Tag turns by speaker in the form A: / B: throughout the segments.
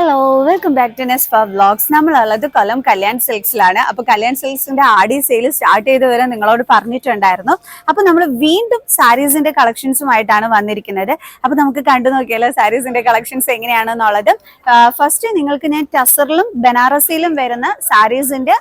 A: Hello, welcome back to നെസ്ഫ vlogs. നമ്മളുള്ളത് കൊല്ലം കല്യാൺ സിൽക്സിലാണ്. അപ്പോൾ കല്യാൺ സിൽക്സിന്റെ ആടി സെയിൽ സ്റ്റാർട്ട് ചെയ്ത് വരെ നിങ്ങളോട് പറഞ്ഞിട്ടുണ്ടായിരുന്നു. അപ്പോൾ നമ്മൾ വീണ്ടും സാരീസിന്റെ കളക്ഷൻസുമായിട്ടാണ് വന്നിരിക്കുന്നത്. അപ്പോൾ നമുക്ക് കണ്ടു നോക്കിയാലോ സാരീസിന്റെ കളക്ഷൻസ് എങ്ങനെയാണെന്നുള്ളത്. ഫസ്റ്റ് നിങ്ങൾക്ക് ഞാൻ ടസറിലും ബനാറസിയിലും വരുന്ന സാരീസിന്റെ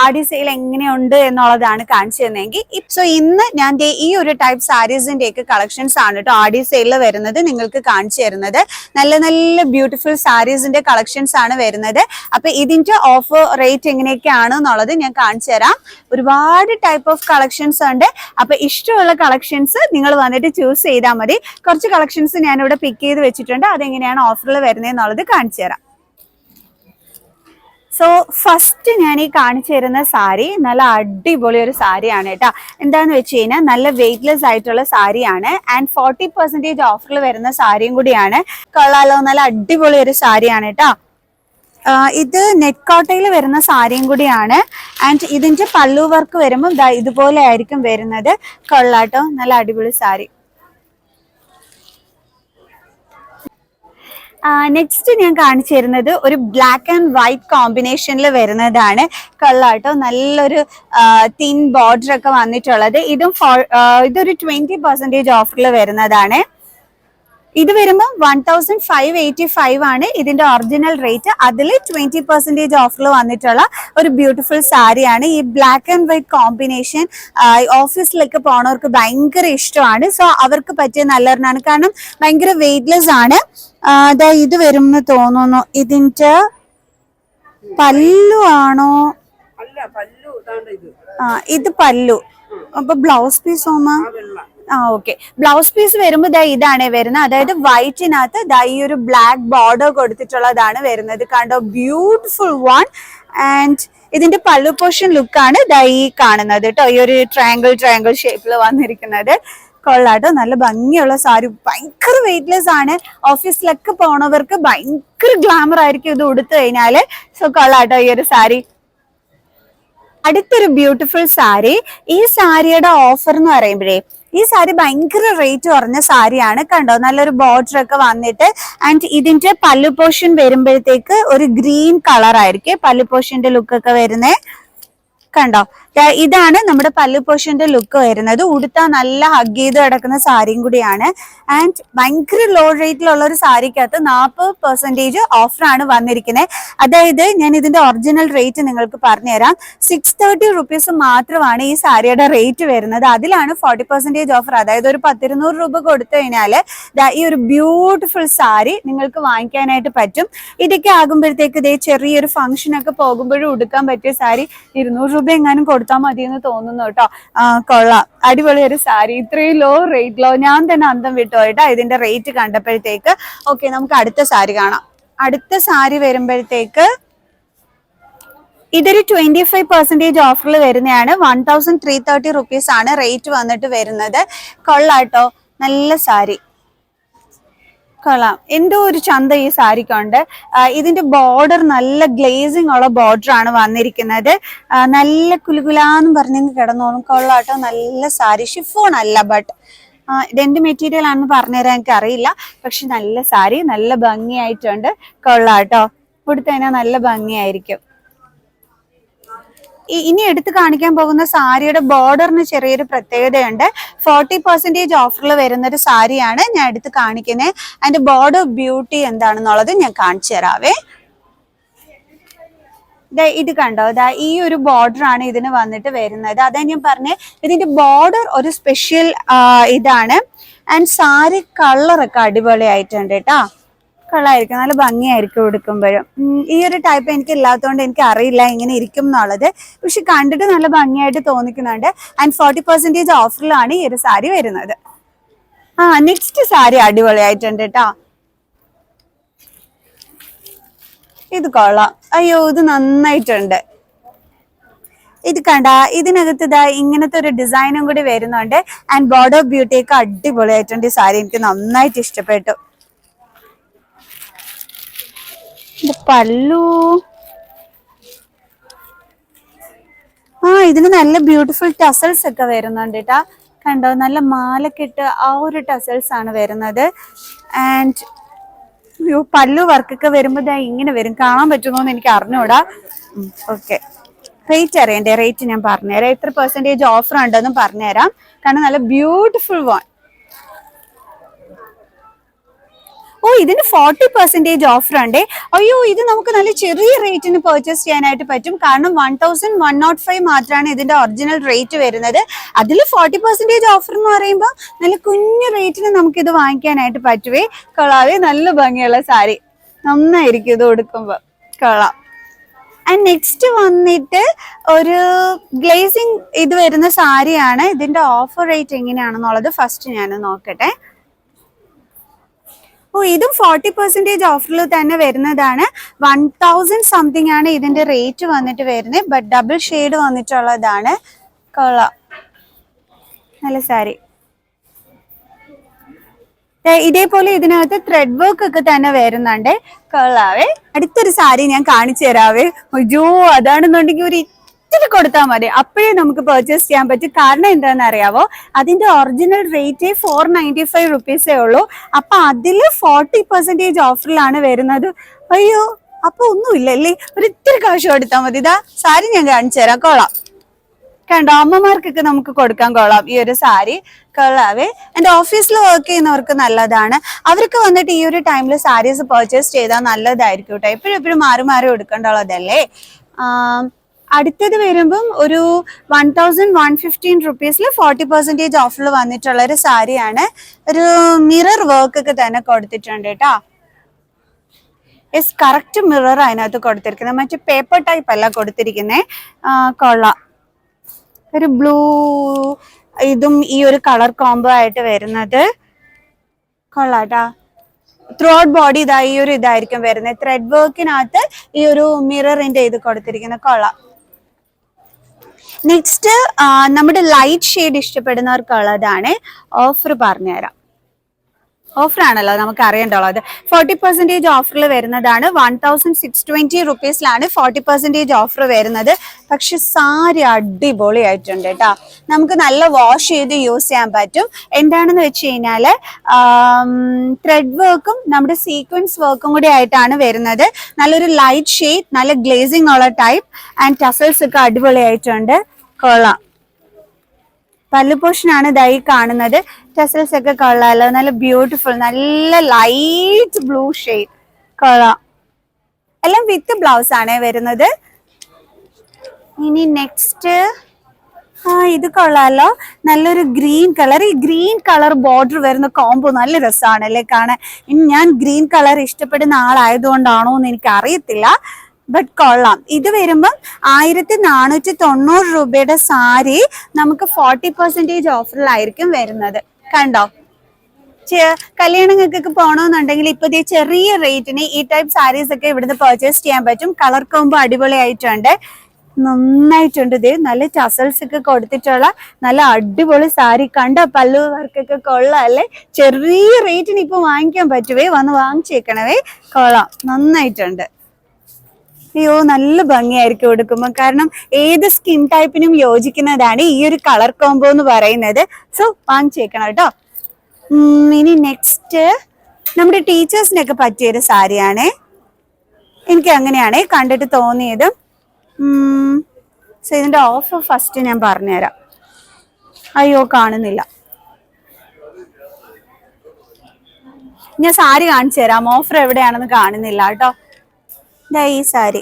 A: ആടി സെയിൽ എങ്ങനെയുണ്ട് എന്നുള്ളതാണ് കാണിച്ചു തന്നെങ്കിൽ. സോ ഇന്ന് ഞാൻ ഈ ഒരു ടൈപ്പ് സാരീസിന്റെ ഒക്കെ കളക്ഷൻസ് ആണ് കേട്ടോ ആടി സെയിലിൽ വരുന്നത് നിങ്ങൾക്ക് കാണിച്ചു തരുന്നത്. നല്ല നല്ല ബ്യൂട്ടിഫുൾ സാരീസിന്റെ കളക്ഷൻസ് ആണ് വരുന്നത്. അപ്പൊ ഇതിന്റെ ഓഫർ റേറ്റ് എങ്ങനെയൊക്കെയാണ് എന്നുള്ളത് ഞാൻ കാണിച്ചു തരാം. ഒരുപാട് ടൈപ്പ് ഓഫ് കളക്ഷൻസ് ഉണ്ട്. അപ്പൊ ഇഷ്ടമുള്ള കളക്ഷൻസ് നിങ്ങൾ വന്നിട്ട് ചൂസ് ചെയ്താൽ മതി. കുറച്ച് കളക്ഷൻസ് ഞാൻ ഇവിടെ പിക്ക് ചെയ്ത് വെച്ചിട്ടുണ്ട്. അതെങ്ങനെയാണ് ഓഫറിൽ വരുന്നത് എന്നുള്ളത് കാണിച്ചു തരാം. സോ ഫസ്റ്റ് ഞാൻ ഈ കാണിച്ചു തരുന്ന സാരി നല്ല അടിപൊളി ഒരു സാരിയാണ് കേട്ടോ. എന്താന്ന് വെച്ച് കഴിഞ്ഞാൽ നല്ല വെയിറ്റ്ലെസ് ആയിട്ടുള്ള സാരിയാണ്. ആൻഡ് 40% ഓഫറിൽ വരുന്ന സാരിയും കൂടിയാണ്. കൊള്ളാലോ, നല്ല അടിപൊളി ഒരു സാരിയാണ് കേട്ടോ. ഇത് നെറ്റ് കോട്ടയിൽ വരുന്ന സാരിയും കൂടിയാണ്. ആൻഡ് ഇതിന്റെ പല്ലു വർക്ക് വരുമ്പോൾ ഇതുപോലെ ആയിരിക്കും വരുന്നത്. കൊള്ളാട്ടോ, നല്ല അടിപൊളി സാരി. നെക്സ്റ്റ് ഞാൻ കാണിച്ചു തരുന്നത് ഒരു ബ്ലാക്ക് ആൻഡ് വൈറ്റ് കോമ്പിനേഷനിൽ വരുന്നതാണ്. കൊള്ളാട്ടോ, നല്ലൊരു തിൻ ബോർഡർ ഒക്കെ വന്നിട്ടുള്ളത്. ഇതൊരു 20% ഓഫറിൽ വരുന്നതാണ്. ഇത് വരുമ്പോൾ 1585 ആണ് ഇതിന്റെ ഒറിജിനൽ റേറ്റ്. അതിൽ 20% ഓഫറിൽ വന്നിട്ടുള്ള ഒരു ബ്യൂട്ടിഫുൾ സാരിയാണ്. ഈ ബ്ലാക്ക് ആൻഡ് വൈറ്റ് കോമ്പിനേഷൻ ഓഫീസിലൊക്കെ പോണവർക്ക് ഭയങ്കര ഇഷ്ടമാണ്. സോ അവർക്ക് പറ്റിയ നല്ലൊരെണ്ണാണ്. കാരണം ഭയങ്കര വെയിറ്റ്ലെസ് ആണ്. ഇത് വരുമെന്ന് തോന്നുന്നു. ഇതിന്റെ പല്ലു ആണോ? ഇത് പല്ലു. അപ്പൊ ബ്ലൗസ് പീസ് ഓമ ഓക്കെ. ബ്ലൗസ് പീസ് വരുമ്പോൾ ഇതാണ് വരുന്നത്. അതായത് വൈറ്റിനകത്ത് ഈ ഒരു ബ്ലാക്ക് ബോർഡർ കൊടുത്തിട്ടുള്ളതാണ് വരുന്നത്. കണ്ടോ, ബ്യൂട്ടിഫുൾ വൺ. ആൻഡ് ഇതിന്റെ പല്ലു പോർഷൻ ലുക്കാണ് ഈ കാണുന്നത് കേട്ടോ. ഈ ഒരു ട്രയാങ്കിൾ ഷേപ്പിൽ വന്നിരിക്കുന്നത്. കൊള്ളാട്ടോ, നല്ല ഭംഗിയുള്ള സാരി. ഭയങ്കര വെയിറ്റ്ലെസ് ആണ്. ഓഫീസിലൊക്കെ പോണവർക്ക് ഭയങ്കര ഗ്ലാമർ ആയിരിക്കും ഇത് ഉടുത്തു കഴിഞ്ഞാല്. സോ കൊള്ളാട്ടോ ഈ ഒരു സാരി. അടുത്തൊരു ബ്യൂട്ടിഫുൾ സാരി. ഈ സാരിയുടെ ഓഫർ എന്ന് പറയുമ്പോഴേ ഈ സാരി ഭയങ്കര റേറ്റ് കുറഞ്ഞ സാരിയാണ്. കണ്ടോ, നല്ലൊരു ബോർഡർ ഒക്കെ വന്നിട്ട്. ആൻഡ് ഇതിന്റെ പല്ലു പോർഷൻ വരുമ്പോഴത്തേക്ക് ഒരു ഗ്രീൻ കളർ ആയിരിക്കും പല്ലു പോർഷന്റെ ലുക്ക് ഒക്കെ വരുന്നേ. കണ്ടോ, ഇതാണ് നമ്മുടെ പല്ലു പോർഷന്റെ ലുക്ക് വരുന്നത്. ഉടുത്താ നല്ല ഹഗ് ചെയ്ത് കിടക്കുന്ന സാരിയും കൂടിയാണ്. ആൻഡ് ഭയങ്കര ലോ റേറ്റിലുള്ള ഒരു സാരിക്കകത്ത് 40% ഓഫറാണ് വന്നിരിക്കുന്നത്. അതായത് ഞാൻ ഇതിന്റെ ഒറിജിനൽ റേറ്റ് നിങ്ങൾക്ക് പറഞ്ഞുതരാം. 630 റുപ്പീസ് മാത്രമാണ് ഈ സാരിയുടെ റേറ്റ് വരുന്നത്. അതിലാണ് 40% ഓഫർ. അതായത് ഒരു 10-200 രൂപ കൊടുത്തു കഴിഞ്ഞാല് ഈ ഒരു ബ്യൂട്ടിഫുൾ സാരി നിങ്ങൾക്ക് വാങ്ങിക്കാനായിട്ട് പറ്റും. ഇതൊക്കെ ആകുമ്പോഴത്തേക്ക് ചെറിയൊരു ഫംഗ്ഷൻ ഒക്കെ പോകുമ്പോഴും ഉടുക്കാൻ പറ്റിയ സാരി 200 രൂപ എങ്ങാനും കൊടുത്താൽ മതി എന്ന് തോന്നുന്നു കേട്ടോ. കൊള്ളാം, അടിപൊളി ഒരു സാരി. ഇത്രയും ലോ റേറ്റിലോ ഞാൻ തന്നെ അന്തം വിട്ടു കേട്ടോ ഇതിന്റെ റേറ്റ് കണ്ടപ്പോഴത്തേക്ക്. ഓക്കെ, നമുക്ക് അടുത്ത സാരി കാണാം. അടുത്ത സാരി വരുമ്പോഴത്തേക്ക് ഇതൊരു 25% ഓഫറിൽ വരുന്നതാണ്. 1330 റുപ്പീസ് ആണ് റേറ്റ് വന്നിട്ട് വരുന്നത്. കൊള്ളാട്ടോ, നല്ല സാരി. കൊള്ളാം, എന്തോ ഒരു ചന്ത ഈ സാരിക്കുണ്ട്. ഇതിന്റെ ബോർഡർ നല്ല ഗ്ലേസിംഗ് ഉള്ള ബോർഡർ ആണ് വന്നിരിക്കുന്നത്. നല്ല കുലുകുലാന്ന് പറഞ്ഞെങ്കിൽ കിടന്നോളും. കൊള്ളാട്ടോ, നല്ല സാരി. ഷിഫോൺ അല്ല, ബട്ട് ഇതെന്ത് മെറ്റീരിയൽ ആണെന്ന് പറഞ്ഞുതരാൻ എനിക്ക് അറിയില്ല. പക്ഷെ നല്ല സാരി, നല്ല ഭംഗിയായിട്ടുണ്ട്. കൊള്ളാട്ടോ, ഉടുത്തതിനാ നല്ല ഭംഗിയായിരിക്കും. ഇനി എടുത്ത് കാണിക്കാൻ പോകുന്ന സാരിയുടെ ബോർഡറിന് ചെറിയൊരു പ്രത്യേകതയുണ്ട്. 40% ഓഫറിൽ വരുന്ന ഒരു സാരിയാണ് ഞാൻ എടുത്ത് കാണിക്കുന്നത്. അതിന്റെ ബോർഡർ ബ്യൂട്ടി എന്താണെന്നുള്ളത് ഞാൻ കാണിച്ചു തരാവേ. ഇത് കണ്ടോ, ഈ ഒരു ബോർഡർ ആണ് ഇതിന് വന്നിട്ട് വരുന്നത്. അതാ ഞാൻ പറഞ്ഞേ, ഇതിന്റെ ബോർഡർ ഒരു സ്പെഷ്യൽ ഇതാണ്. ആൻഡ് സാരി കളറൊക്കെ അടിപൊളിയായിട്ടുണ്ട് കേട്ടോ. കളറായിരിക്കും, നല്ല ഭംഗിയായിരിക്കും ഉടുക്കുമ്പോഴും. ഈ ഒരു ടൈപ്പ് എനിക്ക് ഇല്ലാത്തതുകൊണ്ട് എനിക്ക് അറിയില്ല എങ്ങനെ ഇരിക്കും എന്നുള്ളത്. പക്ഷെ കണ്ടിട്ട് നല്ല ഭംഗിയായിട്ട് തോന്നിക്കുന്നുണ്ട്. ആൻഡ് 40% ഓഫറിലാണ് ഈ ഒരു സാരി വരുന്നത്. നെക്സ്റ്റ് സാരി അടിപൊളിയായിട്ടുണ്ട് കേട്ടോ. ഇത് കൊള്ളാം. അയ്യോ, ഇത് നന്നായിട്ടുണ്ട്. ഇത് കണ്ട, ഇതിനകത്ത് ഇങ്ങനത്തെ ഒരു ഡിസൈനും കൂടി വരുന്നുണ്ട്. ആൻഡ് ബോർഡർ ബ്യൂട്ടിയൊക്കെ അടിപൊളിയായിട്ടുണ്ട്. ഈ സാരി എനിക്ക് നന്നായിട്ട് ഇഷ്ടപ്പെട്ടു. പല്ലു ഇതിന് നല്ല ബ്യൂട്ടിഫുൾ ടസൽസ് ഒക്കെ വരുന്നുണ്ട് കേട്ടാ. കണ്ടോ, നല്ല മാലക്കിട്ട് ആ ഒരു ടസൽസ് ആണ് വരുന്നത്. ആൻഡ് അയ്യോ പല്ലു വർക്കൊക്കെ വരുമ്പോ ഇങ്ങനെ വരും, കാണാൻ പറ്റുമോന്ന് എനിക്ക് അറിഞ്ഞൂടാ. ഓക്കെ, റേറ്റ് അറിയണ്ടേ? റേറ്റ് ഞാൻ പറഞ്ഞുതരാം, എത്ര പെർസെന്റേജ് ഓഫർ ഉണ്ടെന്നും പറഞ്ഞുതരാം. കാരണം നല്ല ബ്യൂട്ടിഫുൾ വൺ. ഓ ഇതിന് 40% ഓഫർ ഉണ്ട്. അയ്യോ ഇത് നമുക്ക് നല്ല ചെറിയ റേറ്റിന് പർച്ചേസ് ചെയ്യാനായിട്ട് പറ്റും. കാരണം 1105 മാത്രമാണ് ഇതിന്റെ ഒറിജിനൽ റേറ്റ് വരുന്നത്. അതിൽ 40% ഓഫർ എന്ന് പറയുമ്പോൾ നല്ല കുഞ്ഞു റേറ്റിന് നമുക്ക് ഇത് വാങ്ങിക്കാനായിട്ട് പറ്റുവേ. കൊള്ളാവേ, നല്ല ഭംഗിയുള്ള സാരി, നന്നായിരിക്കും ഇത് ഉടുക്കുമ്പോ, കൊള്ളാം. ആൻഡ് നെക്സ്റ്റ് വന്നിട്ട് ഒരു ഗ്ലേസിങ് ഇത് വരുന്ന സാരിയാണ്. ഇതിന്റെ ഓഫർ റേറ്റ് എങ്ങനെയാണെന്നുള്ളത് ഫസ്റ്റ് ഞാൻ നോക്കട്ടെ. ഓ ഇതും 40% ഓഫറിൽ തന്നെ വരുന്നതാണ്. 1000 സംതിങ് ആണ് ഇതിന്റെ റേറ്റ് വന്നിട്ട് വരുന്നത്. ബട്ട് ഡബിൾ ഷെയ്ഡ് വന്നിട്ടുള്ളതാണ്. കൊള്ളാം, നല്ല സാരി. ഇതേപോലെ ഇതിനകത്ത് ത്രെഡ് വർക്ക് ഒക്കെ തന്നെ വരുന്നുണ്ട്. കൊള്ളാവേ. അടുത്തൊരു സാരി ഞാൻ കാണിച്ചു തരാവേ. അയ്യോ അതാണെന്നുണ്ടെങ്കിൽ ഒരു ഇത്തിരി കൊടുത്താൽ മതി, അപ്പോഴേ നമുക്ക് പർച്ചേസ് ചെയ്യാൻ പറ്റും. കാരണം എന്താണെന്ന് അറിയാവോ, അതിന്റെ ഒറിജിനൽ റേറ്റ് 495 റുപ്പീസേ ഉള്ളൂ. അപ്പൊ അതില് 40% ഓഫറിലാണ് വരുന്നത്. അയ്യോ അപ്പൊ ഒന്നുമില്ലല്ലേ, ഒരു ഇത്തിരി കാശ് കൊടുത്താൽ മതി. ഇതാ സാരി ഞാൻ കാണിച്ചു തരാം. കൊള്ളാം, കണ്ടോ? അമ്മമാർക്കൊക്കെ നമുക്ക് കൊടുക്കാൻ കൊള്ളാം ഈ ഒരു സാരി. കൊള്ളാവേ. എന്റെ ഓഫീസിൽ വർക്ക് ചെയ്യുന്നവർക്ക് നല്ലതാണ്. അവർക്ക് വന്നിട്ട് ഈ ഒരു ടൈമിൽ സാരീസ് പർച്ചേസ് ചെയ്താൽ നല്ലതായിരിക്കും കേട്ടോ. എപ്പോഴും എപ്പോഴും മാറി മാറി എടുക്കേണ്ടുള്ളതല്ലേ. അടുത്തത് വരുമ്പം ഒരു 1115 റുപ്പീസിൽ 40% ഓഫറിൽ വന്നിട്ടുള്ള ഒരു സാരിയാണ്. ഒരു മിറർ വർക്ക് ഒക്കെ തന്നെ കൊടുത്തിട്ടുണ്ട് കേട്ടോ. യെസ്, കറക്റ്റ് മിറർ അതിനകത്ത് കൊടുത്തിരിക്കുന്നത്, മറ്റേ പേപ്പർ ടൈപ്പ് അല്ല കൊടുത്തിരിക്കുന്നേ. കൊള്ളാം. ഒരു ബ്ലൂ ഇതും ഈ ഒരു കളർ കോംബോ ആയിട്ട് വരുന്നത്. കൊള്ളാട്ടാ. ത്രൂ ഔട്ട് ബോഡി ഇതാ ഈ ഒരു ഇതായിരിക്കും വരുന്നത്. ത്രെഡ് വർക്കിനകത്ത് ഈ ഒരു മിററിന്റെ ഇത് കൊടുത്തിരിക്കുന്നത്. കൊള്ളാം. നെക്സ്റ്റ് നമ്മുടെ ലൈറ്റ് ഷെയ്ഡ് ഇഷ്ടപ്പെടുന്നവർക്കുള്ളതാണ്. ഓഫർ പറഞ്ഞുതരാം. ഓഫർ ആണല്ലോ, നമുക്ക് അറിയേണ്ടുള്ളത്. 40% ഓഫറിൽ വരുന്നതാണ്. 1620 റുപ്പീസിലാണ് 40% ഓഫർ വരുന്നത്. പക്ഷെ സാരി അടിപൊളി ആയിട്ടുണ്ട് കേട്ടോ. നമുക്ക് നല്ല വാഷ് ചെയ്ത് യൂസ് ചെയ്യാൻ പറ്റും. എന്താണെന്ന് വെച്ച് കഴിഞ്ഞാല് ത്രെഡ് വർക്കും നമ്മുടെ സീക്വൻസ് വർക്കും കൂടി ആയിട്ടാണ് വരുന്നത്. നല്ലൊരു ലൈറ്റ് ഷെയ്ഡ്, നല്ല ഗ്ലേസിംഗ് ഉള്ള ടൈപ്പ്. ആൻഡ് ടസൽസ് ഒക്കെ അടിപൊളി ആയിട്ടുണ്ട്. കൊള്ളാം. പല്ലു പോർഷൻ ആണ് ഇതായി കാണുന്നത്. ടസൽസ് ഒക്കെ കൊള്ളാലോ, നല്ല ബ്യൂട്ടിഫുൾ, നല്ല ലൈറ്റ് ബ്ലൂ ഷെയ്ഡ്. കൊള്ളാം. എല്ലാം വിത്ത് ബ്ലൗസ് ആണ് വരുന്നത്. ഇനി നെക്സ്റ്റ് ഇത് കൊള്ളാലോ, നല്ലൊരു ഗ്രീൻ കളർ. ഈ ഗ്രീൻ കളർ ബോർഡർ വരുന്ന കോംബോ നല്ല രസമാണല്ലേ കാണാൻ. ഇനി ഞാൻ ഗ്രീൻ കളർ ഇഷ്ടപ്പെടുന്ന ആളായതുകൊണ്ടാണോ എന്ന് എനിക്ക് അറിയത്തില്ല, ബട്ട് കൊള്ളാം. ഇത് വരുമ്പം 1490 രൂപയുടെ സാരി നമുക്ക് 40% ഓഫറിലായിരിക്കും വരുന്നത്. കണ്ടോ? കല്യാണങ്ങൾക്കൊക്കെ പോകണമെന്നുണ്ടെങ്കിൽ ഇപ്പോഴത്തെ ചെറിയ റേറ്റിന് ഈ ടൈപ്പ് സാരീസ് ഒക്കെ ഇവിടുന്ന് പർച്ചേസ് ചെയ്യാൻ പറ്റും. കളർ കോംബോ അടിപൊളിയായിട്ടുണ്ട്, നന്നായിട്ടുണ്ട്. ഇത് നല്ല ടസൽസ് ഒക്കെ കൊടുത്തിട്ടുള്ള നല്ല അടിപൊളി സാരി. കണ്ടോ? പല്ലു വർക്കൊക്കെ കൊള്ളാം അല്ലേ? ചെറിയ റേറ്റിന് ഇപ്പൊ വാങ്ങിക്കാൻ പറ്റുവേ, വന്ന് വാങ്ങിച്ചേക്കണവേ. കൊള്ളാം, നന്നായിട്ടുണ്ട്. അയ്യോ നല്ല ഭംഗിയായിരിക്കും എടുക്കുമ്പോ. കാരണം ഏത് സ്കിൻ ടൈപ്പിനും യോജിക്കുന്നതാണ് ഈ ഒരു കളർ കോംബോ എന്ന് പറയുന്നത്. സോ വാങ്ങിച്ചേക്കണം കേട്ടോ. ഇനി നെക്സ്റ്റ് നമ്മുടെ ടീച്ചേഴ്സിനൊക്കെ പറ്റിയൊരു സാരിയാണ്. എനിക്ക് അങ്ങനെയാണ് കണ്ടിട്ട് തോന്നിയത്. സോ ഇതിന്റെ ഓഫർ ഫസ്റ്റ് ഞാൻ പറഞ്ഞുതരാം. അയ്യോ കാണുന്നില്ല, ഞാൻ സാരി കാണിച്ചു തരാം. ഓഫർ എവിടെയാണെന്ന് കാണുന്നില്ല കേട്ടോ. ഈ സാരി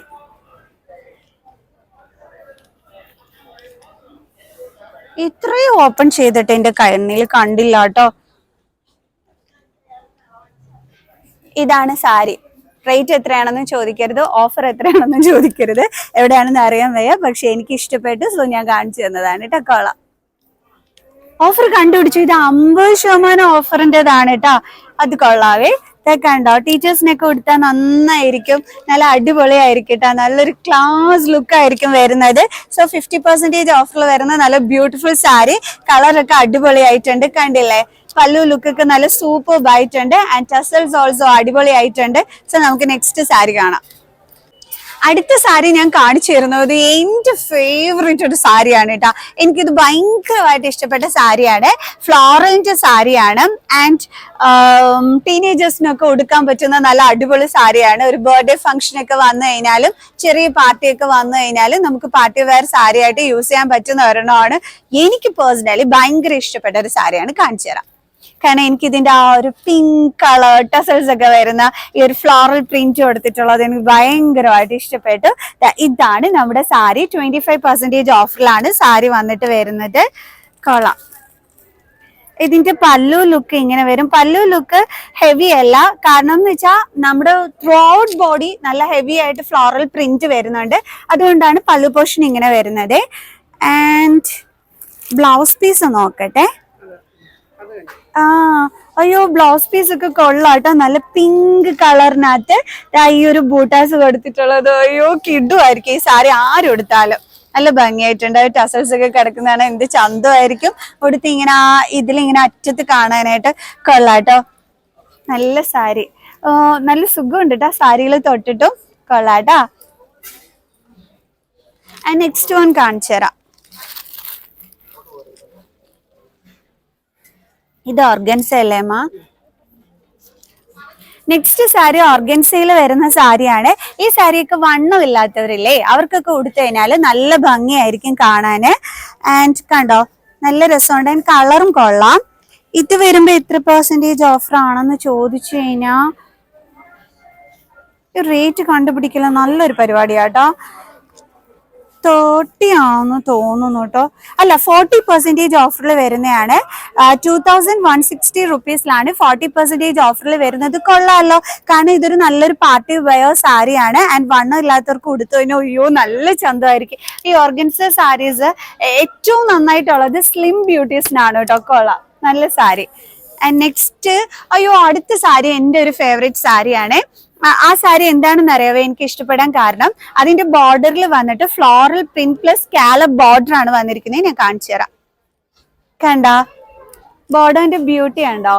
A: ഇത്രയും ഓപ്പൺ ചെയ്തിട്ട് എന്റെ കണ്ണിൽ കണ്ടില്ല കേട്ടോ. ഇതാണ് സാരി. റേറ്റ് എത്രയാണെന്ന് ചോദിക്കരുത്, ഓഫർ എത്രയാണെന്ന് ചോദിക്കരുത്. എവിടെയാണെന്ന് അറിയാൻ വയ്യ, പക്ഷെ എനിക്ക് ഇഷ്ടപ്പെട്ടു. സോ ഞാൻ കാണിച്ചു തന്നതാണ് കേട്ടോ. കൊള്ളാം. ഓഫർ കണ്ടുപിടിച്ചു. ഇത് 50% ഓഫറിൻ്റെതാണ് കേട്ടോ. അത് കൊള്ളാവേ. കണ്ടോ? ടീച്ചേഴ്സിനൊക്കെ കൊടുത്താൽ നന്നായിരിക്കും, നല്ല അടിപൊളിയായിരിക്കും കേട്ടോ. നല്ലൊരു ക്ലാസ് ലുക്ക് ആയിരിക്കും വരുന്നത്. സോ 50% ഓഫറിൽ വരുന്ന നല്ല ബ്യൂട്ടിഫുൾ സാരി. കളറൊക്കെ അടിപൊളിയായിട്ടുണ്ട്, കണ്ടില്ലേ? പല്ലു ലുക്കൊക്കെ നല്ല സൂപ്പർബ് ആയിട്ടുണ്ട്. ആൻഡ് ടസൽസ് ഓൾസോ അടിപൊളിയായിട്ടുണ്ട്. സോ നമുക്ക് നെക്സ്റ്റ് സാരി കാണാം. അടുത്ത സാരി ഞാൻ കാണിച്ചു തരുന്നത് എന്റെ ഫേവറേറ്റ് ഒരു സാരിയാണ് കേട്ടോ. എനിക്കിത് ഭയങ്കരമായിട്ട് ഇഷ്ടപ്പെട്ട സാരിയാണ്. ഫ്ലോറലിന്റെ സാരിയാണ്. ആൻഡ് ടീനേജേഴ്സിനൊക്കെ ഉടുക്കാൻ പറ്റുന്ന നല്ല അടിപൊളി സാരിയാണ്. ഒരു ബർത്ത്ഡേ ഫംഗ്ഷൻ ഒക്കെ വന്നു കഴിഞ്ഞാലും ചെറിയ പാർട്ടി ഒക്കെ വന്നു കഴിഞ്ഞാലും നമുക്ക് പാർട്ടി വെയർ സാരി ആയിട്ട് യൂസ് ചെയ്യാൻ പറ്റുന്ന ഒരെണ്ണമാണ്. എനിക്ക് പേഴ്സണലി ഭയങ്കര ഇഷ്ടപ്പെട്ട ഒരു സാരിയാണ്. കാണിച്ചു തരാം. കാരണം എനിക്ക് ഇതിന്റെ ആ ഒരു പിങ്ക് കളർ ടസൽസ് ഒക്കെ വരുന്ന ഈ ഒരു ഫ്ലോറൽ പ്രിന്റ് കൊടുത്തിട്ടുള്ളത് എനിക്ക് ഭയങ്കരമായിട്ട് ഇഷ്ടപ്പെട്ടു. ഇതാണ് നമ്മുടെ സാരി. 25% ഓഫറിലാണ് സാരി വന്നിട്ട് വരുന്നത്. കൊള്ളാം. ഇതിന്റെ പല്ലു ലുക്ക് ഇങ്ങനെ വരും. പല്ലു ലുക്ക് ഹെവി അല്ല, കാരണം എന്ന് വെച്ചാൽ നമ്മുടെ ത്രൂ ഔട്ട് ബോഡി നല്ല ഹെവി ആയിട്ട് ഫ്ലോറൽ പ്രിന്റ് വരുന്നുണ്ട്. അതുകൊണ്ടാണ് പല്ലു പോർഷൻ ഇങ്ങനെ വരുന്നത്. ആൻഡ് ബ്ലൗസ് പീസ് നോക്കട്ടെ. അയ്യോ, ബ്ലൗസ് പീസ് ഒക്കെ കൊള്ളാട്ടോ. നല്ല പിങ്ക് കളറിനകത്ത് ഈ ഒരു ബൂട്ടാസ് കൊടുത്തിട്ടുള്ളത്. അയ്യോ, കിഡുമായിരിക്കും ഈ സാരി ആരും എടുത്താലും. നല്ല ഭംഗിയായിട്ടുണ്ട്. ടസൽസ് ഒക്കെ കിടക്കുന്നതാണ്. എന്ത് ചന്തമായിരിക്കും കൊടുത്ത് ഇങ്ങനെ ഇതിലിങ്ങനെ അറ്റത്ത് കാണാനായിട്ട്. കൊള്ളാട്ടോ, നല്ല സാരി. നല്ല സുഖമുണ്ട് കേട്ടോ സാരികൾ തൊട്ടിട്ടും. കൊള്ളാട്ടോ. നെക്സ്റ്റ് വൺ കാണിച്ചു തരാം. ഇത് ഓർഗൻസ അല്ലേ അമ്മ? നെക്സ്റ്റ് സാരി ഓർഗൻസയിൽ വരുന്ന സാരിയാണ്. ഈ സാരിയൊക്കെ വണ്ണം ഇല്ലാത്തവരില്ലേ, അവർക്കൊക്കെ ഉടുത്തു കഴിഞ്ഞാൽ നല്ല ഭംഗിയായിരിക്കും കാണാന്. ആൻഡ് കണ്ടോ, നല്ല രസമുണ്ട്. ആൻഡ് കളറും കൊള്ളാം. ഇത് വരുമ്പോ എത്ര % ഓഫർ ആണെന്ന് ചോദിച്ചു കഴിഞ്ഞാൽ റേറ്റ് കണ്ടുപിടിക്കല നല്ലൊരു പരിപാടിയാട്ടോ. 30 ആണെന്ന് തോന്നുന്നു കേട്ടോ. അല്ല, 40% ഓഫറിൽ വരുന്നതാണ്. 2160 റുപ്പീസിലാണ് 40% ഓഫറിൽ വരുന്നത്. കൊള്ളാമല്ലോ. കാരണം ഇതൊരു നല്ലൊരു പാർട്ടി വെയർ സാരിയാണ്. ആൻഡ് വണ്ണം ഇല്ലാത്തവർക്ക് ഉടുത്തു കഴിഞ്ഞാൽ അയ്യോ നല്ല ചന്തമായിരിക്കും. ഈ ഓർഗൻസ സാരീസ് ഏറ്റവും നന്നായിട്ടുള്ളത് സ്ലിം ബ്യൂട്ടീസിനാണ് കേട്ടോ. കൊള്ളാം, നല്ല സാരി. ആൻഡ് നെക്സ്റ്റ്, അയ്യോ അടുത്ത സാരി എൻ്റെ ഒരു ഫേവറേറ്റ് സാരിയാണ്. ആ സാരി എന്താണെന്ന് അറിയാവോ എനിക്ക് ഇഷ്ടപ്പെടാൻ കാരണം? അതിന്റെ ബോർഡറിൽ വന്നിട്ട് floral print plus scallop border ആണ് വന്നിരിക്കുന്നത്. ഞാൻ കാണിച്ചു തരാം. കണ്ടോ ബോർഡറിന്റെ ബ്യൂട്ടി ഉണ്ടോ?